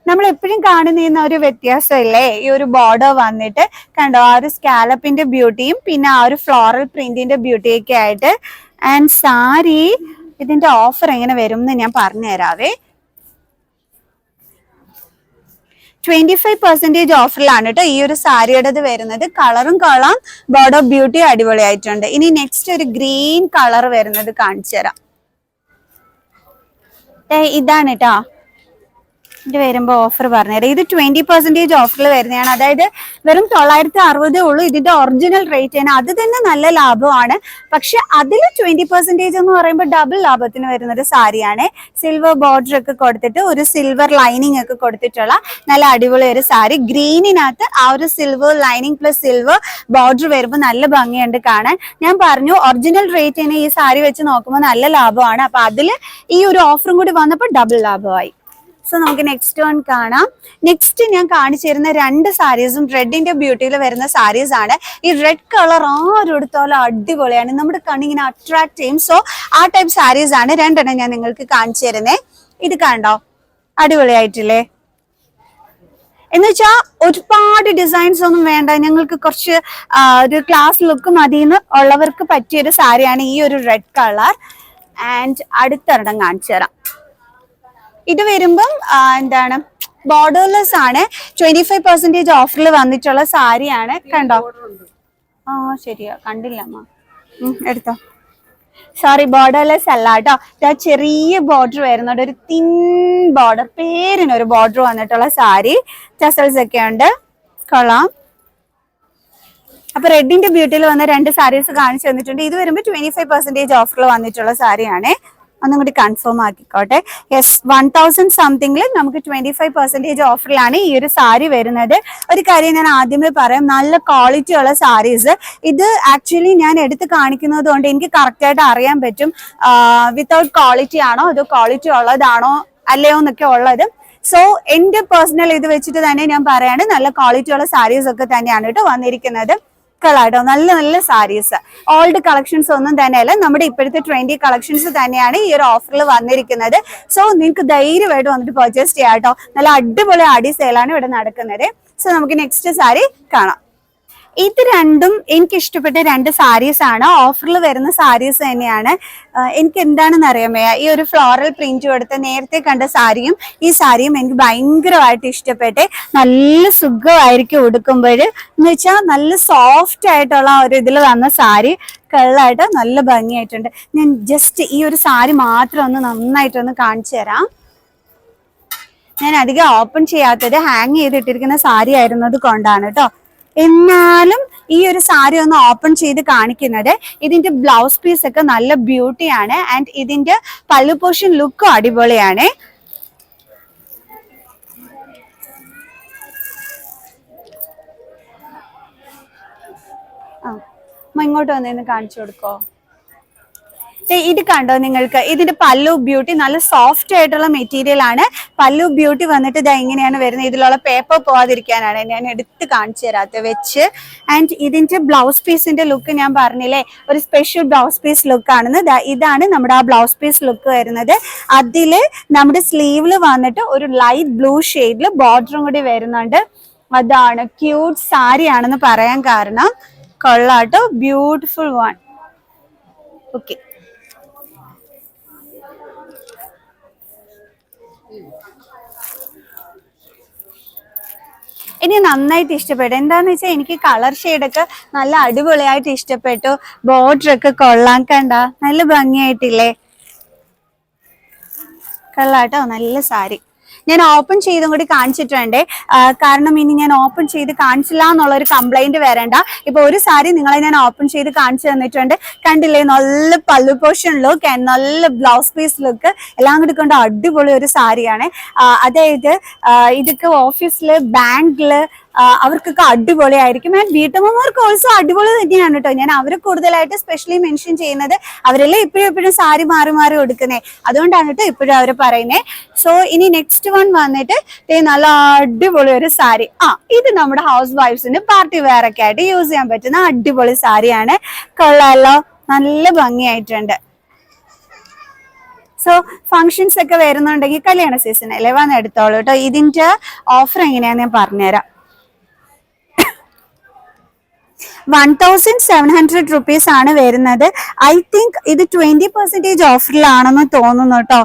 A: നമ്മൾ എപ്പോഴും കാണുന്ന ഒരു വ്യത്യാസമില്ലേ ഈ ഒരു ബോർഡർ വന്നിട്ട്. കണ്ടോ ആ ഒരു സ്കാലപ്പിന്റെ ബ്യൂട്ടിയും പിന്നെ ആ ഒരു ഫ്ലോറൽ പ്രിന്റിന്റെ ബ്യൂട്ടിയൊക്കെ ആയിട്ട്. ആൻഡ് സാരി ഇതിന്റെ ഓഫർ എങ്ങനെ വരും എന്ന് ഞാൻ പറഞ്ഞു തരാവേ. 25% ഓഫറിലാണ് കേട്ടോ ഈ ഒരു സാരിയുടേത് വരുന്നത്. കളറും കൊള്ളാം, ബോർഡർ ബ്യൂട്ടി അടിപൊളിയായിട്ടുണ്ട്. ഇനി നെക്സ്റ്റ് ഒരു ഗ്രീൻ കളർ വരുന്നത് കാണിച്ചു തരാം. ഇതാണ് കേട്ടോ. ഇത് വരുമ്പോ ഓഫർ പറഞ്ഞുതരാം. ഇത് 20% ഓഫറിൽ വരുന്നതാണ്. അതായത് വെറും 960 ഉള്ളൂ. ഇതിന്റെ ഒറിജിനൽ റേറ്റ് ആണ്. അത് തന്നെ നല്ല ലാഭമാണ്. പക്ഷെ അതിൽ 20% എന്ന് പറയുമ്പോൾ ഡബിൾ ലാഭത്തിന് വരുന്നൊരു സാരിയാണ്. സിൽവർ ബോർഡർ ഒക്കെ കൊടുത്തിട്ട് ഒരു സിൽവർ ലൈനിങ് ഒക്കെ കൊടുത്തിട്ടുള്ള നല്ല അടിപൊളി ഒരു സാരി. ഗ്രീനിനകത്ത് ആ ഒരു silver lining plus silver border വരുമ്പോൾ നല്ല ഭംഗിയുണ്ട് കാണാൻ. ഞാൻ പറഞ്ഞു ഒറിജിനൽ റേറ്റിന് ഈ സാരി വെച്ച് നോക്കുമ്പോൾ നല്ല ലാഭമാണ്. അപ്പൊ അതിൽ ഈ ഒരു ഓഫറും കൂടി വന്നപ്പോൾ ഡബിൾ ലാഭമായി. സോ നമുക്ക് നെക്സ്റ്റ് വൺ കാണാം. നെക്സ്റ്റ് ഞാൻ കാണിച്ചു തരുന്ന 2 സാരീസും റെഡിന്റെ ബ്യൂട്ടിയിൽ വരുന്ന സാരീസ് ആണ്. ഈ റെഡ് കളർ ആരും എടുത്താലും അടിപൊളിയാണ്, നമ്മുടെ കണ്ണിങ്ങനെ അട്രാക്ട് ചെയ്യും. സോ ആ ടൈപ്പ് സാരീസ് ആണ് 2 ഞാൻ നിങ്ങൾക്ക് കാണിച്ചു തരുന്നേ. ഇത് കണ്ടോ, അടിപൊളിയായിട്ടില്ലേ? എന്ന് വെച്ചാൽ ഒരുപാട് ഡിസൈൻസ് ഒന്നും വേണ്ട, ഞങ്ങൾക്ക് കുറച്ച് ഒരു ക്ലാസ് ലുക്ക് മതിയെന്ന് ഉള്ളവർക്ക് പറ്റിയൊരു സാരിയാണ് ഈ ഒരു റെഡ് കളർ. ആൻഡ് അടുത്തൊരെണ്ണം കാണിച്ചു തരാം. ഇത് വരുമ്പം എന്താണ് ബോർഡർലെസ് ആണ്. 25% ഓഫറിൽ വന്നിട്ടുള്ള സാരിയാണ്. കണ്ടോ? ശരിയാ, കണ്ടില്ല അമ്മ, എടുത്തോ. സോറി, ബോർഡർലെസ് അല്ല കേട്ടോ. ചെറിയ ബോർഡർ വരുന്നുണ്ട്, ഒരു തിൻ ബോർഡർ, പേരിനൊരു ബോർഡർ വന്നിട്ടുള്ള സാരി. ടസൽസ് ഒക്കെ ഉണ്ട്, കൊള്ളാം. അപ്പൊ റെഡിന്റെ ബ്യൂട്ടിയിൽ വന്ന 2 സാരീസ് കാണിച്ചു തന്നിട്ടുണ്ട്. ഇത് വരുമ്പോൾ 25% ഓഫറിൽ വന്നിട്ടുള്ള സാരിയാണ്. ഒന്നും കൂടി കൺഫേം ആക്കിക്കോട്ടെ. യെസ്, 1000 സംതിങ്ങിൽ നമുക്ക് 25% ഓഫറിലാണ് ഈ ഒരു സാരി വരുന്നത്. ഒരു കാര്യം ഞാൻ ആദ്യമേ പറയാം, നല്ല ക്വാളിറ്റി ഉള്ള സാരീസ്. ഇത് ആക്ച്വലി ഞാൻ എടുത്ത് കാണിക്കുന്നത് കൊണ്ട് എനിക്ക് കറക്റ്റ് ആയിട്ട് അറിയാൻ പറ്റും വിത്തൗട്ട് ക്വാളിറ്റി ആണോ അതോ ക്വാളിറ്റി ഉള്ളതാണോ അല്ലയോ എന്നൊക്കെ ഉള്ളത്. സോ എന്റെ പേഴ്സണൽ ഇത് വെച്ചിട്ട് തന്നെ ഞാൻ പറയാണ്, നല്ല ക്വാളിറ്റി ഉള്ള സാരീസ് ഒക്കെ തന്നെയാണ് കേട്ടോ വന്നിരിക്കുന്നത്. കളാട്ടോ, നല്ല നല്ല സാരീസ്. ഓൾഡ് കളക്ഷൻസ് ഒന്നും തന്നെയല്ല, നമ്മുടെ ഇപ്പോഴത്തെ ട്രെൻഡി കളക്ഷൻസ് തന്നെയാണ് ഈ ഒരു ഓഫറിൽ വന്നിരിക്കുന്നത്. സോ നിങ്ങൾക്ക് ധൈര്യമായിട്ട് വന്നിട്ട് പർച്ചേസ് ചെയ്യാട്ടോ. നല്ല അടിപൊളി ആടി സെയിലാണ് ഇവിടെ നടക്കുന്നത്. സോ നമുക്ക് നെക്സ്റ്റ് സാരി കാണാം. ഇത് രണ്ടും എനിക്ക് ഇഷ്ടപ്പെട്ട രണ്ട് സാരീസ് ആണ്. ഓഫറിൽ വരുന്ന സാരീസ് തന്നെയാണ്. എനിക്ക് എന്താണെന്ന് അറിയാമേ, ഈ ഒരു ഫ്ലോറൽ പ്രിന്റ് കൊടുത്ത് നേരത്തെ കണ്ട സാരിയും ഈ സാരിയും എനിക്ക് ഭയങ്കരമായിട്ട് ഇഷ്ടപ്പെട്ടെ. നല്ല സുഖമായിരിക്കും ഉടുക്കുമ്പോൾ, എന്ന് വെച്ചാൽ നല്ല സോഫ്റ്റ് ആയിട്ടുള്ള ഒരു ഇതിൽ വന്ന സാരി കളറായിട്ട് നല്ല ഭംഗിയായിട്ടുണ്ട്. ഞാൻ ജസ്റ്റ് ഈ ഒരു സാരി മാത്രം ഒന്ന് നന്നായിട്ടൊന്ന് കാണിച്ചു തരാം. ഞാൻ അധികം ഓപ്പൺ ചെയ്യാത്തത് ഹാങ് ചെയ്തിട്ടിരിക്കുന്ന സാരി ആയിരുന്നത് കൊണ്ടാണ് കേട്ടോ. എന്നാലും ഈ ഒരു സാരി ഒന്ന് ഓപ്പൺ ചെയ്ത് കാണിക്കുന്നത്. ഇതിന്റെ ബ്ലൗസ് പീസ് ഒക്കെ നല്ല ബ്യൂട്ടിയാണ്. ആൻഡ് ഇതിന്റെ പല്ലു പോർഷൻ ലുക്കും അടിപൊളിയാണ്. ഇങ്ങോട്ട് വന്നേന്ന് കാണിച്ചു കൊടുക്കോ. ഇത് കണ്ടോ നിങ്ങൾക്ക്, ഇതിന്റെ പല്ലു ബ്യൂട്ടി നല്ല സോഫ്റ്റ് ആയിട്ടുള്ള മെറ്റീരിയൽ ആണ്. പല്ലു ബ്യൂട്ടി വന്നിട്ട് ഇത് എങ്ങനെയാണ് വരുന്നത്, ഇതിലുള്ള പേപ്പർ പോവാതിരിക്കാനാണ് ഞാൻ എടുത്ത് കാണിച്ചു തരാത്ത വെച്ച്. ആൻഡ് ഇതിന്റെ ബ്ലൗസ് പീസിന്റെ ലുക്ക് ഞാൻ പറഞ്ഞില്ലേ, ഒരു സ്പെഷ്യൽ ബ്ലൗസ് പീസ് ലുക്ക് ആണെന്ന്. ഇതാണ് നമ്മുടെ ആ ബ്ലൗസ് പീസ് ലുക്ക് വരുന്നത്. അതില് നമ്മുടെ സ്ലീവില് വന്നിട്ട് ഒരു ലൈറ്റ് ബ്ലൂ ഷെയ്ഡില് ബോർഡറും കൂടി വരുന്നുണ്ട്. അതാണ് ക്യൂട്ട് സാരി ആണെന്ന് പറയാൻ കാരണം. കൊള്ളാട്ടോ, ബ്യൂട്ടിഫുൾ വൺ. ഓക്കെ, ഇനി നന്നായിട്ട് ഇഷ്ടപ്പെട്ടു. എന്താന്ന് വെച്ചാൽ എനിക്ക് കളർ ഷെയ്ഡൊക്കെ നല്ല അടിപൊളിയായിട്ട് ഇഷ്ടപ്പെട്ടു. ബോർഡർ ഒക്കെ കൊള്ളാൻ, കണ്ട നല്ല ഭംഗിയായിട്ടില്ലേ. കൊള്ളാട്ടോ, നല്ല സാരി. ഞാൻ ഓപ്പൺ ചെയ്തും കൂടി കാണിച്ചിട്ടുണ്ട്. കാരണം ഇനി ഞാൻ ഓപ്പൺ ചെയ്ത് കാണിച്ചില്ല എന്നുള്ളൊരു കംപ്ലൈന്റ് വരണ്ട. ഇപ്പൊ ഒരു സാരി നിങ്ങളെ ഞാൻ ഓപ്പൺ ചെയ്ത് കാണിച്ചു തന്നിട്ടുണ്ട്. കണ്ടില്ലേ, നല്ല പല്ലു പോർഷൻ ലുക്ക് ആൻഡ് നല്ല ബ്ലൗസ് പീസ് ലുക്ക് എല്ലാം കൂടി കൊണ്ട് അടിപൊളി ഒരു സാരിയാണ്. അതായത് ഇതൊക്കെ ഓഫീസില്, ബാങ്കില് അവർക്കൊക്കെ അടിപൊളിയായിരിക്കും. ആൻഡ് വീട്ടമ്മമാർക്ക് ഓൾസോ അടിപൊളി തന്നെയാണ് കേട്ടോ. ഞാൻ അവരെ കൂടുതലായിട്ട് സ്പെഷ്യലി മെൻഷൻ ചെയ്യുന്നത്. അവരെല്ലാം എപ്പോഴും സാരി മാറി മാറി കൊടുക്കുന്നേ, അതുകൊണ്ടാണ് കേട്ടോ ഇപ്പോഴും അവര് പറയുന്നേ. സോ ഇനി നെക്സ്റ്റ് വൺ വന്നിട്ട് നല്ല അടിപൊളി ഒരു സാരി. ഇത് നമ്മുടെ ഹൗസ് വൈഫ്സിന് പാർട്ടി വെയർ ഒക്കെ ആയിട്ട് യൂസ് ചെയ്യാൻ പറ്റുന്ന അടിപൊളി സാരിയാണ്. കൊള്ളാലോ, നല്ല ഭംഗിയായിട്ടുണ്ട്. സോ ഫങ്ഷൻസ് ഒക്കെ വരുന്നുണ്ടെങ്കിൽ കല്യാണ സീസൺ അല്ലേ, വന്ന് എടുത്തോളൂ കേട്ടോ. ഇതിന്റെ ഓഫർ എങ്ങനെയാന്ന് ഞാൻ പറഞ്ഞുതരാം. 1700 rupees ആണ് വരുന്നത്. ഐ തിങ്ക് ഇത് 20% ഓഫറിലാണെന്ന് തോന്നുന്നു കേട്ടോ.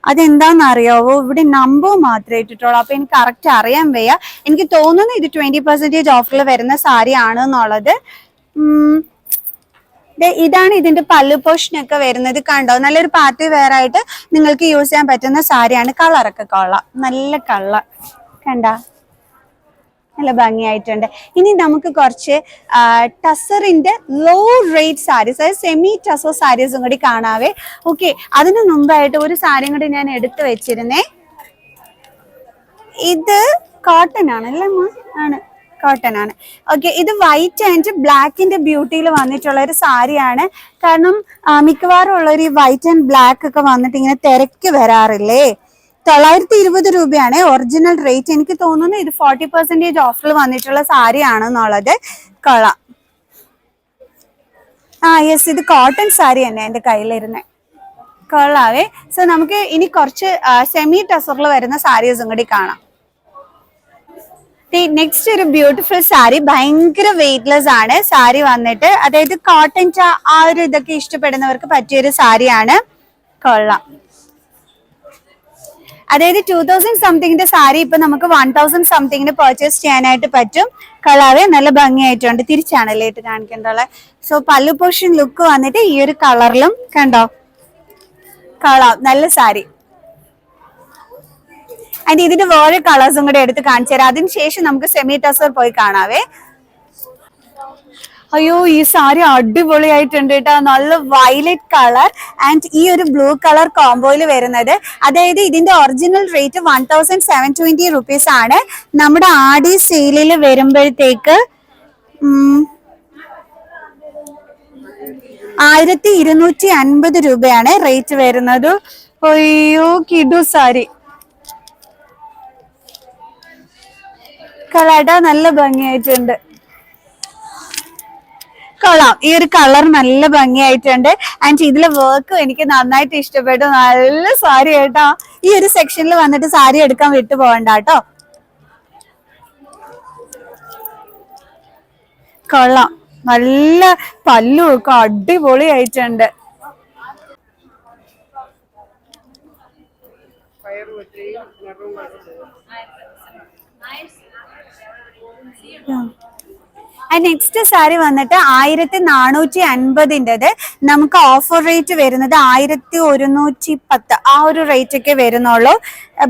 A: അതെന്താന്ന് അറിയാവോ, ഇവിടെ നമ്പർ മാത്രമേ ഇട്ടിട്ടുള്ളൂ. അപ്പൊ എനിക്ക് കറക്റ്റ് അറിയാൻ വയ്യ. എനിക്ക് തോന്നുന്നു ഇത് 20% ഓഫറിൽ വരുന്ന സാരി ആണെന്നുള്ളത്. ഇതാണ് ഇതിന്റെ പല്ലു പോർഷനൊക്കെ വരുന്നത്. കണ്ടോ, നല്ലൊരു പാർട്ടി വെയർ ആയിട്ട് നിങ്ങൾക്ക് യൂസ് ചെയ്യാൻ പറ്റുന്ന സാരിയാണ്. കളറൊക്കെ കൊള്ളാം, നല്ല കളർ കണ്ട, നല്ല ഭംഗിയായിട്ടുണ്ട്. ഇനി നമുക്ക് കുറച്ച് ടസറിന്റെ ലോ റേറ്റ് സാരീസ്, അതായത് സെമി ടസർ സാരീസും കൂടി കാണാവേ. ഓക്കെ, അതിന് മുമ്പായിട്ട് ഒരു സാരിയും കൂടി ഞാൻ എടുത്തു വെച്ചിരുന്നേ. ഇത് കോട്ടൺ ആണല്ലേ, ആണ് കോട്ടൺ ആണ്. ഓക്കെ, ഇത് വൈറ്റ് ആൻഡ് ബ്ലാക്കിന്റെ ബ്യൂട്ടിയിൽ വന്നിട്ടുള്ള ഒരു സാരിയാണ്. കാരണം മിക്കവാറും ഉള്ളൊരു ഈ വൈറ്റ് ആൻഡ് ബ്ലാക്ക് ഒക്കെ വന്നിട്ട് ഇങ്ങനെ തിരക്ക് വരാറില്ലേ. 920 രൂപയാണ് ഒറിജിനൽ റേറ്റ്. എനിക്ക് തോന്നുന്നു ഇത് 40% ഓഫറിൽ വന്നിട്ടുള്ള സാരി ആണെന്നുള്ളത്. കൊള്ളാം. യെസ്, ഇത് കോട്ടൺ സാരി തന്നെ എന്റെ കയ്യിലിരുന്നേ. കൊള്ളാവേ. സോ നമുക്ക് ഇനി കുറച്ച് സെമി ടസറിൽ വരുന്ന സാരീസും കൂടി കാണാം. നെക്സ്റ്റ് ഒരു ബ്യൂട്ടിഫുൾ സാരി, ഭയങ്കര വെയിറ്റ്ലെസ് ആണ് സാരി വന്നിട്ട്. അതായത് കോട്ടൺ ആ ഒരു ഇതൊക്കെ ഇഷ്ടപ്പെടുന്നവർക്ക് പറ്റിയൊരു സാരിയാണ്. കൊള്ളാം. അതായത് 2000 സംതിങ്ങിന്റെ സാരി ഇപ്പൊ നമുക്ക് 1000 സംതിങ്ങിന് പർച്ചേസ് ചെയ്യാനായിട്ട് പറ്റും. കളറ് നല്ല ഭംഗിയായിട്ടുണ്ട്. തിരിച്ചാണല്ലേ ഇട്ട് കാണിക്കേണ്ടുള്ള. സോ പല്ലു പോർഷൻ ലുക്ക് വന്നിട്ട് ഈ ഒരു കളറിലും കണ്ടോ, കൊള്ളാം, നല്ല സാരി. ആൻഡ് ഇതിന്റെ വേറെ കളേഴ്സും കൂടെ എടുത്ത് കാണിച്ചു തരാം. അതിനുശേഷം നമുക്ക് സെമി ടസർ പോയി കാണാവേ. അയ്യോ, ഈ സാരി അടിപൊളിയായിട്ടുണ്ട് കേട്ടോ. നല്ല വയലറ്റ് കളർ ആൻഡ് ഈ ഒരു ബ്ലൂ കളർ കോംബോയിൽ വരുന്നത്. അതായത് ഇതിന്റെ ഒറിജിനൽ റേറ്റ് 1720 rupees ആണ്. നമ്മുടെ ആടി സെയിലിൽ വരുമ്പോഴത്തേക്ക് 1250 രൂപയാണ് റേറ്റ് വരുന്നത്. അയ്യോ, കിഡു സാരി കളട നല്ല ഭംഗിയായിട്ടുണ്ട്. കൊള്ളാം, ഈ ഒരു കളർ നല്ല ഭംഗിയായിട്ടുണ്ട്. ആൻഡ് ഇതിലെ വർക്കും എനിക്ക് നന്നായിട്ട് ഇഷ്ടപ്പെട്ടു. നല്ല സാരി കേട്ടോ. ഈ ഒരു സെക്ഷനിൽ വന്നിട്ട് സാരി എടുക്കാൻ വിട്ടു പോകണ്ട കേട്ടോ. കൊള്ളാം, നല്ല പല്ലും ഒക്കെ അടിപൊളിയായിട്ടുണ്ട്. നെക്സ്റ്റ് സാരി വന്നിട്ട് 1450. നമുക്ക് ഓഫർ റേറ്റ് വരുന്നത് 1110 ആ ഒരു റേറ്റ് ഒക്കെ വരുന്നുള്ളൂ.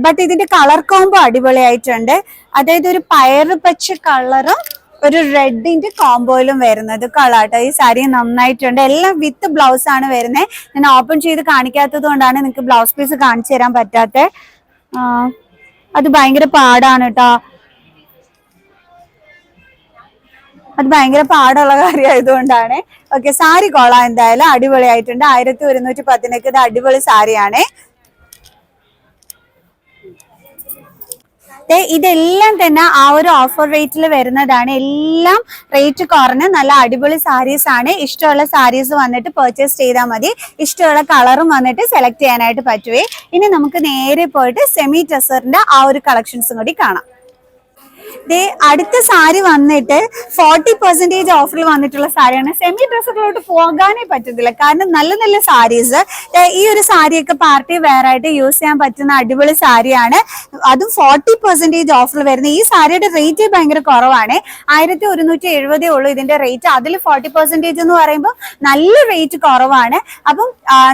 A: ബട്ട് ഇതിന്റെ കളർ കോംബോ അടിപൊളിയായിട്ടുണ്ട്. അതായത് ഒരു പയറ് പച്ച കളറും ഒരു റെഡിന്റെ കോംബോയിലും വരുന്നത് കളാട്ടോ. ഈ സാരി നന്നായിട്ടുണ്ട്. എല്ലാം വിത്ത് ബ്ലൗസ് ആണ് വരുന്നത്. ഞാൻ ഓപ്പൺ ചെയ്ത് കാണിക്കാത്തത് കൊണ്ടാണ് നിങ്ങൾക്ക് ബ്ലൗസ് പീസ് കാണിച്ചു തരാൻ പറ്റാത്ത. അത് ഭയങ്കര പാടാണ് കേട്ടോ. അത് ഭയങ്കര പാടുള്ള കാര്യമായതുകൊണ്ടാണ്. ഓക്കെ, സാരി കൊള്ളാം, എന്തായാലും അടിപൊളിയായിട്ടുണ്ട്. 1110 ഇത് അടിപൊളി സാരിയാണ്. ഇതെല്ലാം തന്നെ ആ ഒരു ഓഫർ റേറ്റിൽ വരുന്നതാണ്. എല്ലാം റേറ്റ് കുറഞ്ഞ് നല്ല അടിപൊളി സാരീസ് ആണ്. ഇഷ്ടമുള്ള സാരീസ് വന്നിട്ട് പർച്ചേസ് ചെയ്താൽ മതി. ഇഷ്ടമുള്ള കളറും വന്നിട്ട് സെലക്ട് ചെയ്യാനായിട്ട് പറ്റുവേ. ഇനി നമുക്ക് നേരെ പോയിട്ട് സെമി ടെസറിന്റെ ആ ഒരു കളക്ഷൻസും കൂടി കാണാം. അടുത്ത സാരി വന്നിട്ട് 40% ഓഫറിൽ വന്നിട്ടുള്ള സാരിയാണ്. സെമി ഡ്രസ്സുകളോട്ട് പോകാനേ പറ്റത്തില്ല, കാരണം നല്ല നല്ല സാരീസ്. ഈ ഒരു സാരിയൊക്കെ പാർട്ടി വെയർ ആയിട്ട് യൂസ് ചെയ്യാൻ പറ്റുന്ന അടിപൊളി സാരിയാണ്. അതും 40% ഓഫറിൽ വരുന്നത്. ഈ സാരിയുടെ റേറ്റ് ഭയങ്കര കുറവാണ്. 1170 ഉള്ളൂ ഇതിന്റെ റേറ്റ്. അതിൽ 40% എന്ന് പറയുമ്പോൾ നല്ല റേറ്റ് കുറവാണ്. അപ്പം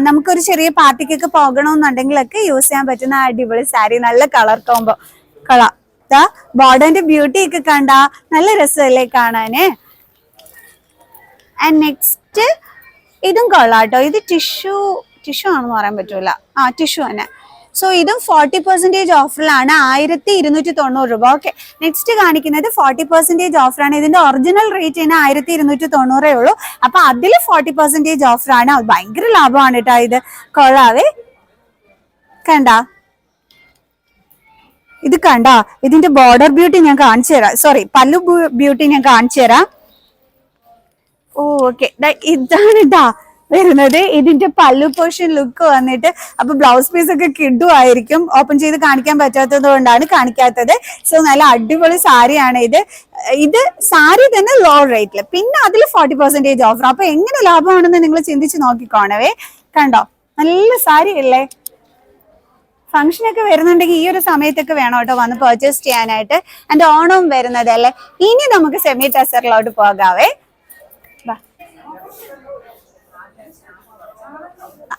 A: നമുക്കൊരു ചെറിയ പാർട്ടിക്കൊക്കെ പോകണമെന്നുണ്ടെങ്കിലൊക്കെ യൂസ് ചെയ്യാൻ പറ്റുന്ന അടിപൊളി സാരി. നല്ല കളർ കോംബോ കളർ. ബോർഡറിന്റെ ബ്യൂട്ടി ഒക്കെ കണ്ട നല്ല രസമല്ലേ കാണാന്. ആൻഡ് നെക്സ്റ്റ് ഇതും കൊള്ളാട്ടോ. ഇത് ടിഷ്യൂ ആണെന്ന് പറയാൻ പറ്റൂല. ടിഷ്യൂ തന്നെ. സോ ഇതും 40% ഓഫറിലാണ്. 1290 രൂപ. ഓക്കെ, നെക്സ്റ്റ് കാണിക്കുന്നത് 40% ഓഫറാണ്. ഇതിന്റെ ഒറിജിനൽ റേറ്റ് തന്നെ 1290 ഉള്ളൂ. അപ്പൊ അതിൽ 40% ഓഫറാണ്. ഭയങ്കര ലാഭമാണ് കേട്ടോ. ഇത് കൊള്ളാവേ. കണ്ട ഇത് കണ്ട, ഇതിന്റെ ബോർഡർ ബ്യൂട്ടി ഞാൻ കാണിച്ചു തരാം. സോറി, പല്ലു ബ്യൂട്ടി ഞാൻ കാണിച്ചു തരാം. ഓക്കെ, ഇതാണ് ഇതാ വരുന്നത്. ഇതിന്റെ പല്ലു പോർഷൻ ലുക്ക് വന്നിട്ട്. അപ്പൊ ബ്ലൗസ് പീസ് ഒക്കെ കിഡുമായിരിക്കും. ഓപ്പൺ ചെയ്ത് കാണിക്കാൻ പറ്റാത്തത് കൊണ്ടാണ് കാണിക്കാത്തത്. സോ നല്ല അടിപൊളി സാരിയാണ് ഇത്. ഇത് സാരി തന്നെ ലോ റേറ്റിൽ, പിന്നെ അതിൽ 40% ഓഫർ. അപ്പൊ എങ്ങനെ ലാഭമാണെന്ന് നിങ്ങൾ ചിന്തിച്ച് നോക്കിക്കോണവേ. കണ്ടോ, നല്ല സാരി അല്ലേ. ഫംഗ്ഷനൊക്കെ വരുന്നുണ്ടെങ്കിൽ ഈ ഒരു സമയത്തൊക്കെ വേണം കേട്ടോ വന്ന് പർച്ചേസ് ചെയ്യാനായിട്ട്. ആൻഡ് ഓണവും വരുന്നതല്ലേ. ഇനി നമുക്ക് സെമി ടെസറിലോട്ട് പോകാവേ.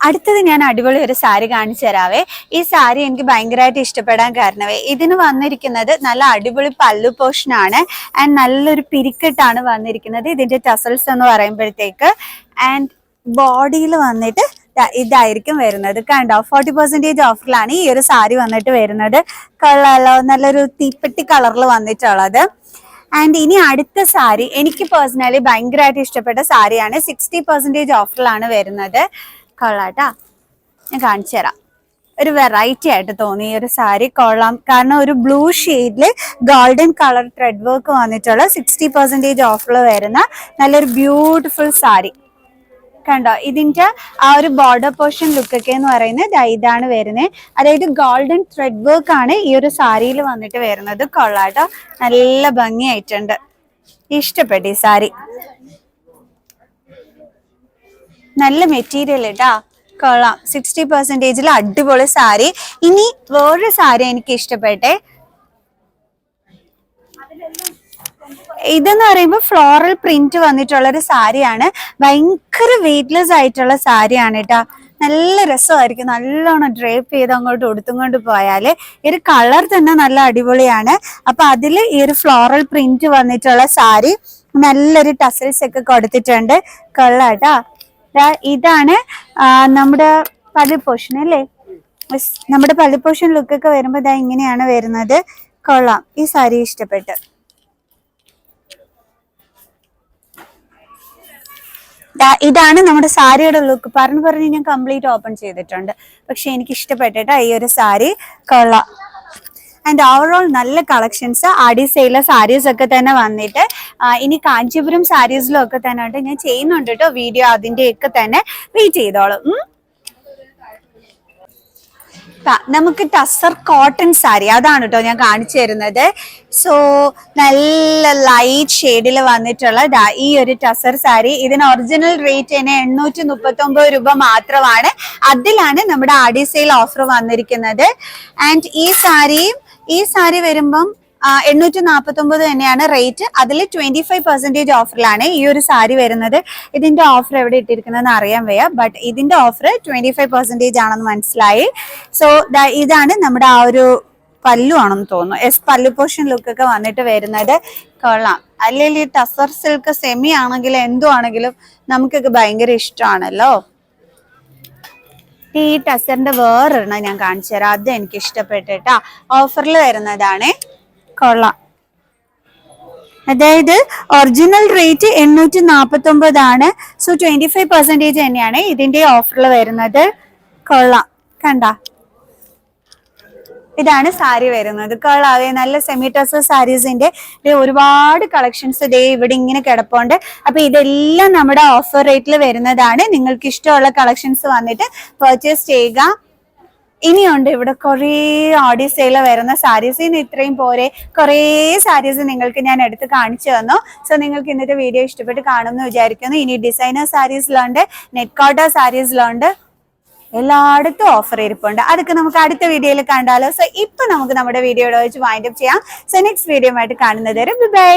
A: അടുത്തത് ഞാൻ അടിപൊളി ഒരു സാരി കാണിച്ചു തരാവേ. ഈ സാരി എനിക്ക് ഭയങ്കരമായിട്ട് ഇഷ്ടപ്പെടാൻ കാരണവേ, ഇതിന് വന്നിരിക്കുന്നത് നല്ല അടിപൊളി പല്ലു പോർഷൻ ആണ്. ആൻഡ് നല്ലൊരു പിരിക്കെട്ടാണ് വന്നിരിക്കുന്നത് ഇതിന്റെ ടസൽസ് എന്ന് പറയുമ്പോഴത്തേക്ക്. ആൻഡ് ബോഡിയിൽ വന്നിട്ട് ഇതായിരിക്കും വരുന്നത്. കണ്ടോ, 40% ഓഫറിലാണ് ഈ ഒരു സാരി വന്നിട്ട് വരുന്നത്. കൊള്ളാലോ, നല്ലൊരു തീപ്പെട്ടി കളറിൽ വന്നിട്ടുള്ളത്. ആൻഡ് ഇനി അടുത്ത സാരി എനിക്ക് പേഴ്സണലി ഭയങ്കരമായിട്ട് ഇഷ്ടപ്പെട്ട സാരിയാണ്. 60% ഓഫറിലാണ് വരുന്നത്. കൊള്ളാട്ടാ, ഞാൻ കാണിച്ചു തരാം. ഒരു വെറൈറ്റി ആയിട്ട് തോന്നി ഈ ഒരു സാരി. കൊള്ളാം, കാരണം ഒരു ബ്ലൂ ഷെയ്ഡില് ഗോൾഡൻ കളർ ത്രെഡ് വർക്ക് വന്നിട്ടുള്ള 60% ഓഫറിൽ വരുന്ന നല്ലൊരു ബ്യൂട്ടിഫുൾ സാരി. കണ്ടോ, ഇതിന്റെ ആ ഒരു ബോർഡർ പോർഷൻ ലുക്ക് ഒക്കെ എന്ന് പറയുന്നത് ഇതാണ് വരുന്നത്. അതായത് ഗോൾഡൻ ത്രെഡ് വർക്ക് ആണ് ഈ ഒരു സാരിയിൽ വന്നിട്ട് വരുന്നത്. കൊള്ളാട്ടോ, നല്ല ഭംഗിയായിട്ടുണ്ട്. ഇഷ്ടപ്പെട്ടു ഈ സാരി. നല്ല മെറ്റീരിയൽ കേട്ടാ, കൊള്ളാം. 60% അടിപൊളി സാരി. ഇനി വേറൊരു സാരി എനിക്ക് ഇഷ്ടപ്പെട്ടെ. ഇതെന്ന് പറയുമ്പോൾ ഫ്ലോറൽ പ്രിന്റ് വന്നിട്ടുള്ള ഒരു സാരിയാണ്. ഭയങ്കര വെയിറ്റ്ലെസ് ആയിട്ടുള്ള സാരിയാണ് കേട്ടോ. നല്ല രസമായിരിക്കും നല്ലോണം ഡ്രേപ്പ് ചെയ്ത് അങ്ങോട്ട് ഉടുത്തും കൊണ്ട് പോയാല്. ഈ ഒരു കളർ തന്നെ നല്ല അടിപൊളിയാണ്. അപ്പൊ അതിൽ ഈ ഒരു ഫ്ലോറൽ പ്രിന്റ് വന്നിട്ടുള്ള സാരി, നല്ലൊരു ടസൽസ് ഒക്കെ കൊടുത്തിട്ടുണ്ട്. കൊള്ളാട്ടോ. ഇതാണ് നമ്മുടെ പല്ലു പോർഷൻ അല്ലേ. നമ്മുടെ പല്ലു പോർഷൻ ലുക്കൊക്കെ വരുമ്പോ ഇതാ ഇങ്ങനെയാണ് വരുന്നത്. കൊള്ളാം, ഈ സാരി ഇഷ്ടപ്പെട്ട്. ഇതാണ് നമ്മുടെ സാരിയുടെ ലുക്ക്. പറഞ്ഞ് ഞാൻ കംപ്ലീറ്റ് ഓപ്പൺ ചെയ്തിട്ടുണ്ട്. പക്ഷെ എനിക്ക് ഇഷ്ടപ്പെട്ടിട്ടാ ഈ ഒരു സാരി. കൊള്ളാം. ആൻഡ് ഓവറോൾ നല്ല കളക്ഷൻസ് ആടി സെയിലെ സാരീസ് ഒക്കെ തന്നെ വന്നിട്ട് ഇനി കാഞ്ചീപുരം സാരീസിലും ഒക്കെ തന്നെ ഉണ്ട്. ഞാൻ ചെയ്യുന്നുണ്ട് കേട്ടോ വീഡിയോ. അതിന്റെ ഒക്കെ തന്നെ വെയിറ്റ് ചെയ്തോളും. നമുക്ക് ടസർ കോട്ടൺ സാരി അതാണ് കേട്ടോ ഞാൻ കാണിച്ചു തരുന്നത്. സോ നല്ല ലൈറ്റ് ഷെയ്ഡിൽ വന്നിട്ടുള്ള ഈ ഒരു ടസർ സാരി, ഇതിന് ഒറിജിനൽ റേറ്റ് തന്നെ 839 രൂപ മാത്രമാണ്. അതിലാണ് നമ്മുടെ ആടി സെയിൽ ഓഫർ വന്നിരിക്കുന്നത്. ആൻഡ് ഈ സാരി വരുമ്പം 849 തന്നെയാണ് റേറ്റ്. അതിൽ 25% ഓഫറിലാണ് ഈ ഒരു സാരി വരുന്നത്. ഇതിന്റെ ഓഫർ എവിടെ ഇട്ടിരിക്കുന്നതെന്ന് അറിയാൻ വയ്യ, ബട്ട് ഇതിന്റെ ഓഫർ 25% ആണെന്ന് മനസ്സിലായി. സോ ഇതാണ് നമ്മുടെ ആ ഒരു പല്ലു ആണെന്ന് തോന്നുന്നു. പല്ലു പോർഷൻ ലുക്കൊക്കെ വന്നിട്ട് വരുന്നത് കൊള്ളാം. അല്ലെങ്കിൽ ഈ ടസർ സിൽക്ക് സെമി ആണെങ്കിലും എന്തോ ആണെങ്കിലും നമുക്കൊക്കെ ഭയങ്കര ഇഷ്ടമാണല്ലോ. ഈ ടസറിന്റെ വേറൊരെണ്ണം ഞാൻ കാണിച്ചു തരാം, അത് എനിക്ക് ഇഷ്ടപ്പെട്ടിട്ടാ. ഓഫറിൽ വരുന്നതാണ്, കൊള്ളാം. അതായത് ഒറിജിനൽ റേറ്റ് 849 ആണ്. സോ 25% തന്നെയാണ് ഇതിന്റെ ഓഫറിൽ വരുന്നത്. കൊള്ളാം, കണ്ട ഇതാണ് സാരി വരുന്നത്. കൊള്ളാവേ, നല്ല സെമി ടസർ സാരീസിന്റെ ഒരുപാട് കളക്ഷൻസ് ദേ ഇവിടെ ഇങ്ങനെ കിടപ്പുണ്ട്. അപ്പൊ ഇതെല്ലാം നമ്മുടെ ഓഫർ റേറ്റിൽ വരുന്നതാണ്. നിങ്ങൾക്ക് ഇഷ്ടമുള്ള കളക്ഷൻസ് വന്നിട്ട് പർച്ചേസ് ചെയ്യുക. ഇനിയുണ്ട് ഇവിടെ കുറേ ഓഡി സെയിൽ വരുന്ന സാരീസ്. ഇനി ഇത്രയും പോരെ, കുറേ സാരീസ് നിങ്ങൾക്ക് ഞാൻ എടുത്ത് കാണിച്ചു തന്നു. സോ നിങ്ങൾക്ക് ഇന്നത്തെ വീഡിയോ ഇഷ്ടപ്പെട്ട് കാണുമെന്ന് വിചാരിക്കുന്നു. ഇനി ഡിസൈനർ സാരീസിലുണ്ട്, നെറ്റ് കോട്ട സാരീസിലുണ്ട്, എല്ലായിടത്തും ഓഫർ ഇരിപ്പുണ്ട്. അതൊക്കെ നമുക്ക് അടുത്ത വീഡിയോയിൽ കണ്ടാലോ. സോ ഇപ്പൊ നമുക്ക് നമ്മുടെ വീഡിയോയുടെ വെച്ച് വൈൻഡ് അപ്പ് ചെയ്യാം. സോ നെക്സ്റ്റ് വീഡിയോ ആയിട്ട് കാണുന്നത് വരെ ബൈ.